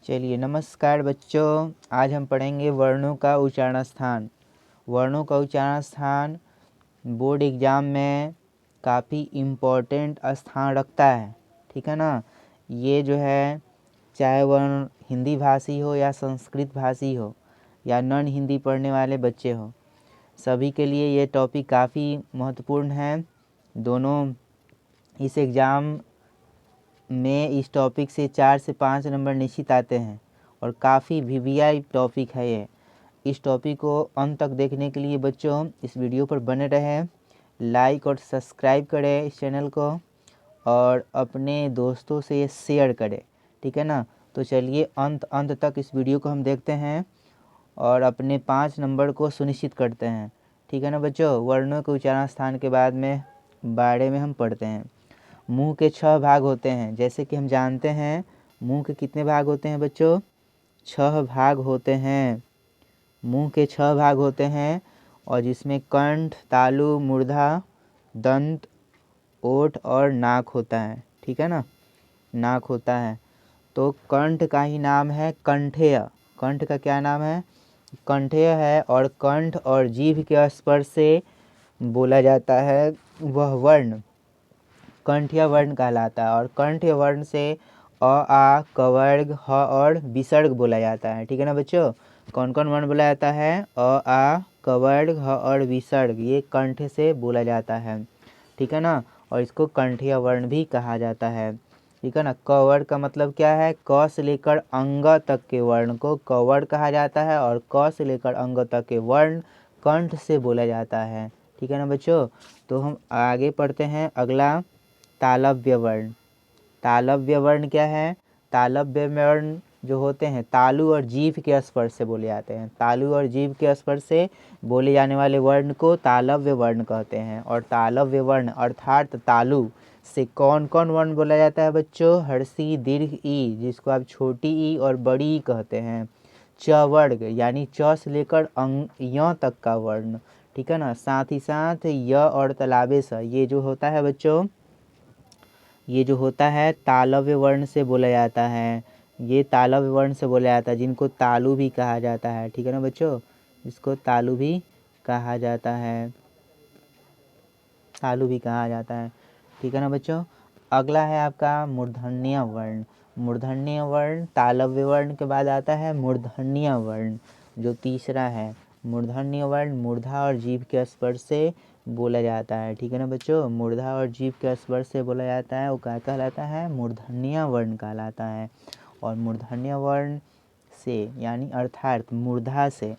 चलिए नमस्कार बच्चों, आज हम पढ़ेंगे वर्णों का उच्चारण स्थान। वर्णों का उच्चारण स्थान बोर्ड एग्ज़ाम में काफ़ी इम्पोर्टेंट स्थान रखता है, ठीक है ना। ये जो है चाहे वर्ण हिंदी भाषी हो या संस्कृत भाषी हो या नॉन हिंदी पढ़ने वाले बच्चे हो, सभी के लिए ये टॉपिक काफ़ी महत्वपूर्ण है। दोनों इस एग्ज़ाम में इस टॉपिक से 4 से 5 नंबर निश्चित आते हैं और काफ़ी वीवीआई टॉपिक है ये। इस टॉपिक को अंत तक देखने के लिए बच्चों इस वीडियो पर बने रहें, लाइक और सब्सक्राइब करें इस चैनल को और अपने दोस्तों से शेयर करें, ठीक है ना। तो चलिए अंत तक इस वीडियो को हम देखते हैं और अपने 5 नंबर को सुनिश्चित करते हैं, ठीक है ना बच्चों। वर्णों के उच्चारण स्थान के बारे में हम पढ़ते हैं। मुंह के 6 भाग होते हैं, जैसे कि हम जानते हैं मुंह के कितने भाग होते हैं बच्चों? 6 भाग होते हैं। मुंह के 6 भाग होते हैं और जिसमें कंठ, तालु, मूर्धा, दंत, ओठ और नाक होता है, ठीक है ना। नाक होता है। तो कंठ का ही नाम है कंठेय। कंठ का क्या नाम है? कंठेय है। और कंठ और जीभ के स्पर्श से बोला जाता है वह वर्ण कंठीय वर्ण कहलाता है। और कंठीय वर्ण से अ, आ, कवर्ग, ह और विसर्ग बोला जाता है, ठीक है ना बच्चों। कौन कौन वर्ण बोला जाता है? अ, आ, कवर्ग, ह और विसर्ग, ये कंठ से बोला जाता है, ठीक है ना। और इसको कंठीय वर्ण भी कहा जाता है, ठीक है ना। कवर्ग का मतलब क्या है? क से लेकर अंग तक के वर्ण को कवर्ग कहा जाता है और क से लेकर अंग तक के वर्ण कंठ से बोला जाता है, ठीक है ना बच्चों। तो हम आगे पढ़ते हैं। अगला तालव्य वर्ण। तालव्य वर्ण क्या है? तालव्य वर्ण जो होते हैं तालु और जीभ के स्पर्श से बोले जाते हैं। तालु और जीभ के स्पर्श से बोले जाने वाले वर्ण को तालव्य वर्ण कहते हैं। और तालव्य वर्ण अर्थात तालु से कौन कौन वर्ण बोला जाता है बच्चों? हर्षी, दीर्घ ई, जिसको आप छोटी ई और बड़ी ई कहते हैं। च वर्ग यानी च से लेकर य तक का वर्ण, ठीक है ना। साथ ही साथ य और तलाबे स, ये जो होता है बच्चों, ये जो होता है तालव्य वर्ण से बोला जाता है। ये तालव्य वर्ण से बोला जाता है, जिनको तालु भी कहा जाता है, ठीक है ना बच्चों। इसको तालु भी कहा जाता है, तालु भी कहा जाता है, ठीक है ना बच्चों। अगला है आपका मूर्धन्य वर्ण। मूर्धन्य वर्ण तालव्य वर्ण के बाद आता है मूर्धन्य वर्ण, जो तीसरा है। मूर्धन्य वर्ण मूर्धा और जीभ के स्पर्श से बोला जाता है, ठीक है ना बच्चों। मूर्धा और जीभ के स्पर्श से बोला जाता है, वो क्या कहलाता है? मूर्धन्य वर्ण कहलाता है। और मूर्धन्य वर्ण से यानी अर्थात मूर्धा से,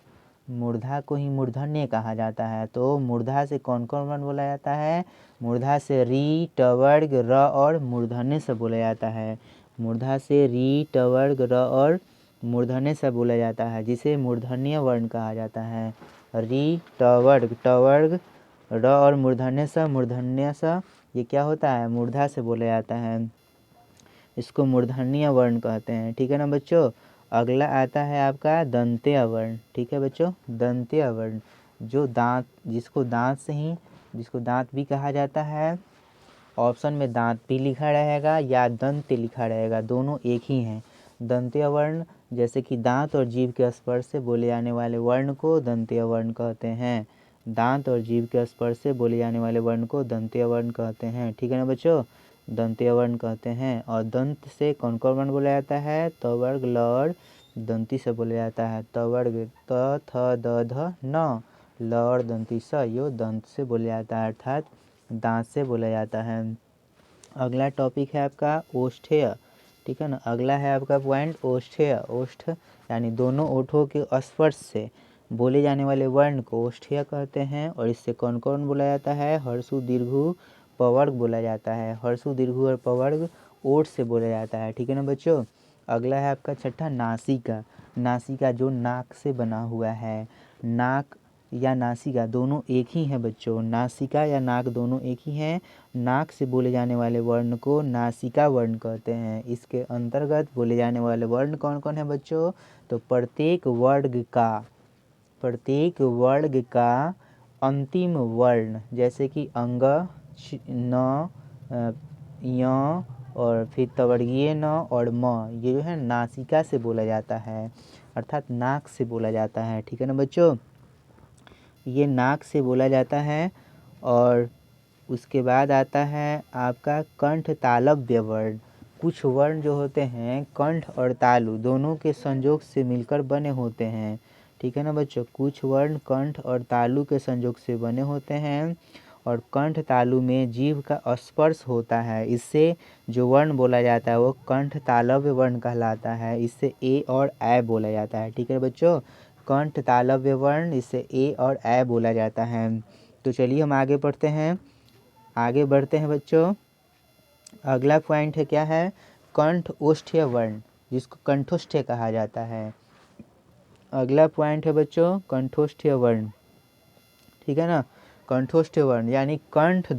मूर्धा को ही मूर्धन्य कहा जाता है। तो मूर्धा से कौन कौन वर्ण बोला जाता है? मूर्धा से री, टवर्ग, र और मूर्धन्य से बोला जाता है। मूर्धा से री, टवर्ग, र और मूर्धन्य से बोला जाता है, जिसे मूर्धन्य वर्ण कहा जाता है। री, टवर्ग, टवर्ग, र और मूर्धन्य स, ये क्या होता है? मूर्धा से बोला जाता है। इसको मूर्धन्य वर्ण कहते हैं, ठीक है ना बच्चों। अगला आता है आपका दंत्य वर्ण, ठीक है बच्चों। दंत्य वर्ण जो दांत, जिसको दांत भी कहा जाता है। ऑप्शन में दांत भी लिखा रहेगा या दंत लिखा रहेगा, दोनों एक ही हैं। दंत्य वर्ण जैसे कि दांत और जीभ के स्पर्श से बोले जाने वाले वर्ण को दंत्य वर्ण कहते हैं। दांत और जीभ के स्पर्श से बोले जाने वाले वर्ण को दंत्य वर्ण कहते हैं, ठीक है ना बच्चों। दंत्य वर्ण कहते हैं। और दंत से कौन कौन वर्ण बोला जाता है? तवर्ग, ल और दंती से बोला जाता है। तवर्ग त, थ, द, ध, न, ल और दंती स, यो दंत से बोला जाता है, अर्थात दांत से बोला जाता है। अगला टॉपिक है आपका ओष्ठेय, ठीक है ना। अगला है आपका पॉइंट ओष्ठेय। ओष्ठ यानी दोनों ओठों के स्पर्श से बोले जाने वाले वर्ण को ओष्ठेय कहते हैं। और इससे कौन कौन बोला जाता है? हर्षु, दीर्घु, पवर्ग बोला जाता है। हर्षु, दीर्घु और पवर्ग ओठ से बोला जाता है, ठीक है ना बच्चों। अगला है आपका छठा नासिका। नासिका जो नाक से बना हुआ है। नाक या नासिका दोनों एक ही हैं बच्चों। नासिका या नाक दोनों एक ही हैं। नाक से बोले जाने वाले वर्ण को नासिका वर्ण कहते हैं। इसके अंतर्गत बोले जाने वाले वर्ण कौन कौन है बच्चों? तो प्रत्येक वर्ग का अंतिम वर्ण, जैसे कि अंग, न, य, और फिर तवर्गीय न और म, ये जो है नासिका से बोला जाता है, अर्थात नाक से बोला जाता है। ठीक है ना बच्चों, ये नाक से बोला जाता है। और उसके बाद आता है आपका कंठ तालव्य वर्ण। कुछ वर्ण जो होते हैं कंठ और तालु दोनों के संयोग से मिलकर बने होते हैं। ठीक है ना बच्चों, कुछ वर्ण कंठ और तालु के संयोग से बने होते हैं और कंठ तालु में जीभ का स्पर्श होता है, इससे जो वर्ण बोला जाता है वो कंठ तालव्य वर्ण कहलाता है। इससे ए और ए बोला जाता है। ठीक है बच्चों, कंठ तालव्य वर्ण, इससे ए और ए बोला जाता है। तो चलिए हम आगे बढ़ते हैं बच्चों। अगला पॉइंट है क्या है, कंठ ओष्ठ्य वर्ण, जिसको कंठोष्ठ्य कहा जाता है। अगला पॉइंट है बच्चों कंठोष्ठ्य वर्ण। ठीक है ना, कंठोष्ठ्य वर्ण यानी कंठ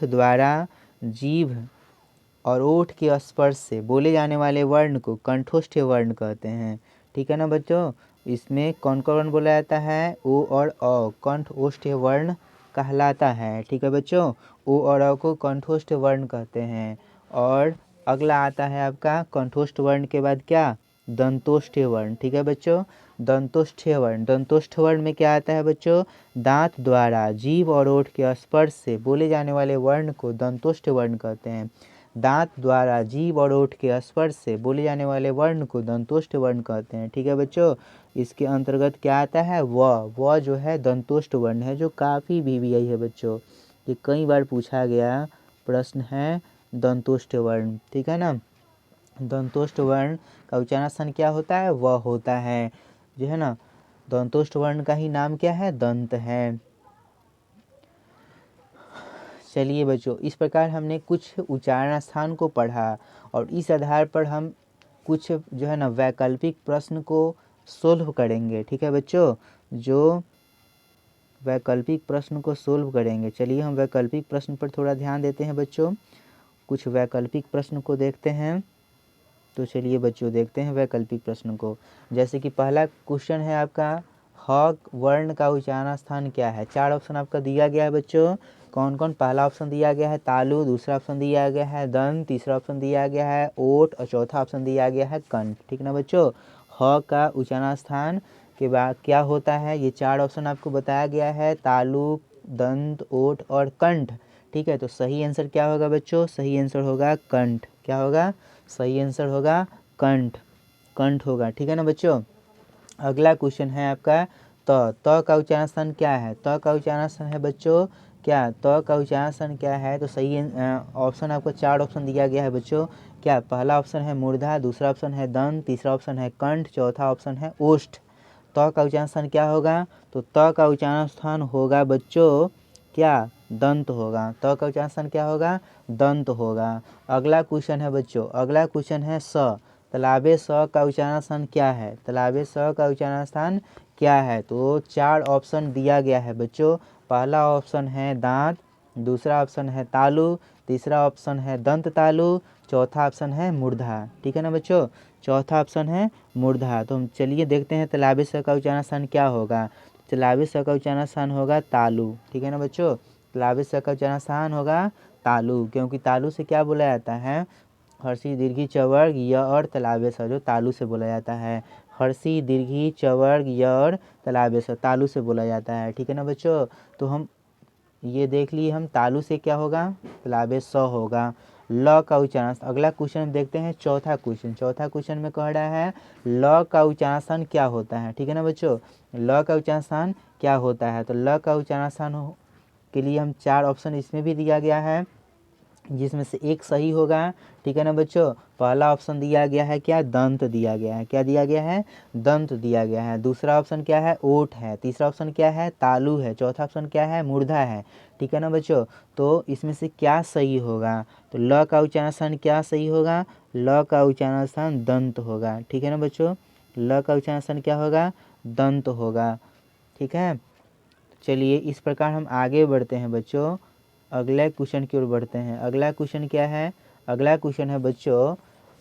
द्वारा जीभ और ओठ के स्पर्श से बोले जाने वाले वर्ण को कंठोष्ठ्य वर्ण कहते हैं। ठीक है ना बच्चों, इसमें कौन कौन वर्ण बोला जाता है, ओ और अ कंठोष्ठ्य वर्ण कहलाता है। ठीक है बच्चों, ओ और अ को कंठोष्ठ्य वर्ण कहते हैं। और अगला आता है आपका कंठोष्ठ वर्ण के बाद क्या, दंतोष्ठ्य वर्ण। ठीक है बच्चों, दंतोष्ठ्य वर्ण में क्या आता है बच्चों, दांत द्वारा जीभ और ओठ के स्पर्श से बोले जाने वाले वर्ण को दंतोष्ठ्य वर्ण कहते हैं। दांत द्वारा जीभ और ओठ के स्पर्श से बोले जाने वाले वर्ण को दंतोष्ठ्य वर्ण कहते हैं। ठीक है बच्चों, इसके अंतर्गत क्या आता है, व जो है दंतोष्ठ वर्ण है, जो काफ़ी VVI है बच्चों, ये कई बार पूछा गया प्रश्न है दंतोष्ठ वर्ण। ठीक है ना, दंतोष्ठ वर्ण का उच्चारण स्थान क्या होता है, व होता है, जो है ना। दंतोष्ठ वर्ण का ही नाम क्या है, दंत है। चलिए बच्चों, इस प्रकार हमने कुछ उच्चारण स्थान को पढ़ा और इस आधार पर हम कुछ जो है ना वैकल्पिक प्रश्न को सोल्व करेंगे। ठीक है बच्चों, जो वैकल्पिक प्रश्न को सोल्व करेंगे। चलिए हम वैकल्पिक प्रश्न पर थोड़ा ध्यान देते हैं बच्चों, कुछ वैकल्पिक प्रश्न को देखते हैं। तो चलिए बच्चों देखते हैं वैकल्पिक प्रश्न को। जैसे कि पहला क्वेश्चन है आपका, ह वर्ण का उच्चारण स्थान क्या है। 4 ऑप्शन आपका दिया गया है बच्चों, कौन कौन। पहला ऑप्शन दिया गया है तालु, दूसरा ऑप्शन दिया गया है दंत, तीसरा ऑप्शन दिया गया है ओठ और चौथा ऑप्शन दिया गया है कंठ। ठीक ना बच्चों, ह का उच्चारण स्थान के बाद क्या होता है, ये 4 ऑप्शन आपको बताया गया है, तालु, दंत, ओठ और कंठ। ठीक है, तो सही आंसर क्या होगा बच्चों, सही आंसर होगा कंठ। क्या होगा, सही आंसर होगा कंठ, कंठ होगा। ठीक है ना बच्चों, अगला क्वेश्चन है आपका त का उच्चारण स्थान क्या है। त का उच्चारण स्थान है बच्चों क्या, त का उच्चारण स्थान क्या है, तो सही ऑप्शन आपको 4 ऑप्शन दिया गया है बच्चों। क्या, पहला ऑप्शन है मूर्धा, दूसरा ऑप्शन है दंत, तीसरा ऑप्शन है कंठ, चौथा ऑप्शन है ओष्ठ। त का उच्चारण स्थान क्या होगा, तो त का उच्चारण स्थान होगा बच्चों क्या, दंत होगा। त का उच्चारण स्थान क्या होगा, दंत होगा। अगला क्वेश्चन है बच्चों, अगला क्वेश्चन है स, तालाबे स का उच्चारण स्थान क्या है, तालाबे स का उच्चारण स्थान क्या है। तो 4 ऑप्शन दिया गया है बच्चों, पहला ऑप्शन है दांत, दूसरा ऑप्शन है तालु, तीसरा ऑप्शन है दंत तालु, चौथा ऑप्शन है मूर्धा। ठीक है ना बच्चों, चौथा ऑप्शन है मूर्धा। तो हम चलिए देखते हैं तालाबे स का उच्चारण स्थान क्या होगा। तालाबे स का उच्चारण स्थान होगा तालु। ठीक है ना बच्चों, तालाबे स का उच्चारण स्थान होगा तालु, क्योंकि तालु से क्या बोला जाता है, हर्षी दीर्घी चवर्ग य और तालाबे स, जो तालु से बोला जाता है। हर्षी दीर्घी चवर्ग य और तालाबे स तालु से बोला जाता है। ठीक है ना बच्चों, तो हम ये देख लिए हम तालु से क्या होगा, तालाबे स होगा। ल का उच्चारण, अगला क्वेश्चन देखते हैं, चौथा क्वेश्चन में कह रहा है ल का उच्चारण स्थान क्या होता है। ठीक है ना बच्चों, ल का उच्चारण स्थान क्या होता है, तो ल का उच्चारण स्थान के लिए हम 4 ऑप्शन इसमें भी दिया गया है, जिसमें से एक सही होगा। ठीक है ना बच्चों, पहला ऑप्शन दिया गया है क्या, दंत दिया गया है। क्या दिया गया है, दंत दिया गया है। दूसरा ऑप्शन क्या है, ओठ है। तीसरा ऑप्शन क्या है, तालु है। चौथा ऑप्शन क्या है, मूर्धा है। ठीक है ना बच्चों, तो इसमें से क्या सही होगा, तो ल का उच्चारण स्थान क्या सही होगा, ल का उच्चारण स्थान दंत होगा। ठीक है ना बच्चों, ल का उच्चारण स्थान क्या होगा, दंत होगा। ठीक है, चलिए इस प्रकार हम आगे बढ़ते हैं बच्चों, अगले क्वेश्चन की ओर बढ़ते हैं। अगला क्वेश्चन क्या है, अगला क्वेश्चन है बच्चों,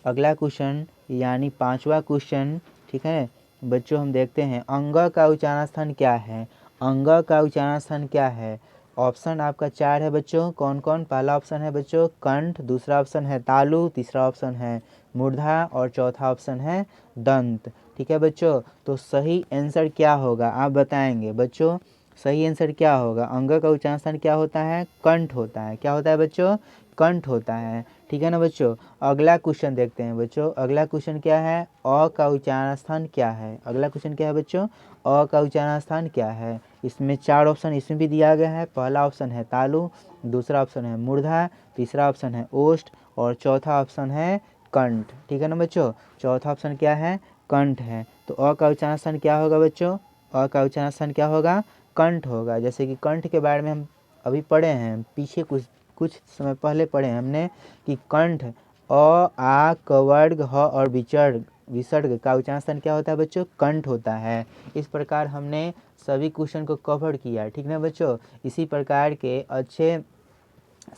अगला क्वेश्चन यानी 5वां क्वेश्चन। ठीक है बच्चों, हम देखते हैं अंग का उच्चारण स्थान क्या है। अंग का उच्चारण स्थान क्या है, ऑप्शन आपका 4 है बच्चों। कौन कौन? पहला ऑप्शन है बच्चों कंठ, दूसरा ऑप्शन है तालु, तीसरा ऑप्शन है मूर्धा और चौथा ऑप्शन है दंत। ठीक है बच्चों, तो सही आंसर क्या होगा आप बताएंगे बच्चों। सही आंसर क्या होगा? अंग का उच्चारण स्थान क्या होता है? कंठ होता है। क्या होता है बच्चों? कंठ होता है। ठीक है ना बच्चों। अगला क्वेश्चन देखते हैं बच्चों। अगला क्वेश्चन क्या है? अ का उच्चारण स्थान क्या है? अगला क्वेश्चन क्या है बच्चों? अ का उच्चारण स्थान क्या है? इसमें 4 ऑप्शन इसमें भी दिया गया है। पहला ऑप्शन है तालु, दूसरा ऑप्शन है मूर्धा, तीसरा ऑप्शन है ओष्ठ और चौथा ऑप्शन है कंठ। ठीक है ना बच्चों। चौथा ऑप्शन क्या है? कंठ है। तो अ का उच्चारण स्थान क्या होगा बच्चों? अ का उच्चारण स्थान क्या होगा? कंठ होगा। जैसे कि कंठ के बारे में हम अभी पढ़े हैं, पीछे कुछ कुछ समय पहले पढ़े हैं हमने कि कंठ अ आ क वर्ग ह और विसर्ग का उच्चारण स्थान क्या होता है बच्चों? कंठ होता है। इस प्रकार हमने सभी क्वेश्चन को कवर किया। ठीक ना बच्चों। इसी प्रकार के अच्छे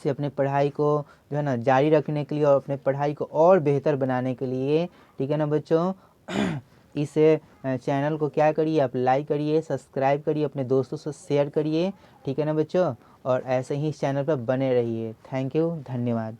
से अपने पढ़ाई को जो है ना जारी रखने के लिए और अपने पढ़ाई को और बेहतर बनाने के लिए, ठीक है ना बच्चों, इस चैनल को क्या करिए आप लाइक करिए, सब्सक्राइब करिए, अपने दोस्तों से शेयर करिए। ठीक है ना बच्चों, और ऐसे ही इस चैनल पर बने रहिए। थैंक यू, धन्यवाद।